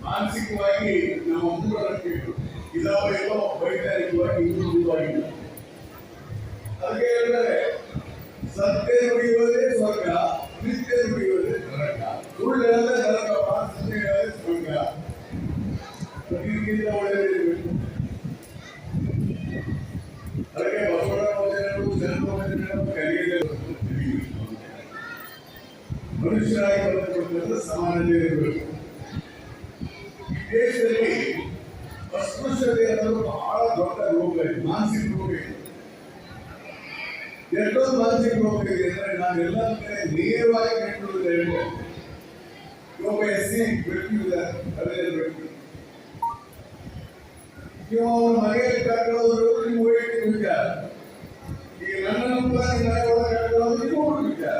ಮಾನಸಿಕವಾಗಿ ನಮ್ಮ ಮೂಢನಂಬಿಕೆ ಇದಾವ ಎಲ್ಲೋ ವೈಜ್ಞಾನಿಕವಾಗಿ ಇನ್ನೂವಾಗಿಲ್ಲ. ಅದಕ್ಕೆ ಹೇಳಿದರೆ ಸತ್ಯ ನುಡಿಯುವುದೇ ಸ್ವರ್ಗ, ನಿತ್ಯ ನುಡಿಯುವುದೇ ನರಕ. ಸುಳ್ಳು ಹೇಳಿದ್ರೆ ನರಕಪ್ಪ, ಸತ್ಯ ಹೇಳಿದ್ರೆ ಸ್ವರ್ಗ. ಇದಕ್ಕಿಂತ ಒಳ್ಳೆಯದಿರಬೇಕು. ಅದಕ್ಕೆ ಬಸವಣ್ಣನವರು ಜನರು ಕಲಿಯದೆ ಮನುಷ್ಯರಾಗಿ ಬದುಕುವಂತ ಸಮಾನತೆ ಇರಬೇಕು. ಈ ದೇಶದಲ್ಲಿ ಅಸ್ಪೃಶ್ಯತೆ ಅನ್ನೋದು ಬಹಳ ದೊಡ್ಡ ರೋಗ ಇದೆ, ಮಾನಸಿಕ ರೋಗ ಇದೆ. ಎಷ್ಟೊಂದು ಮಾನಸಿಕ ರೋಗ ಇದೆ ಅಂದ್ರೆ ನಾನು ಎಲ್ಲ ಕಡೆ ನೇರವಾಗಿ ಕಂಡುಹಿಡಿದ ಒಬ್ಬ ಎಸ್ಸಿ ವ್ಯಕ್ತಿ ಅದೇ ವ್ಯಕ್ತಿ ನೀವು ಅವನ ಮನೆಯಲ್ಲಿ ಕಟ್ಟೋದ್ರು ನೀವು ವೈಯಕ್ತಿಕ ವಿಚಾರ. ಈಗ ನನ್ನನ್ನು ಕೂಡ ಕಟ್ಟೋದು ನೀವು ವಿಚಾರ.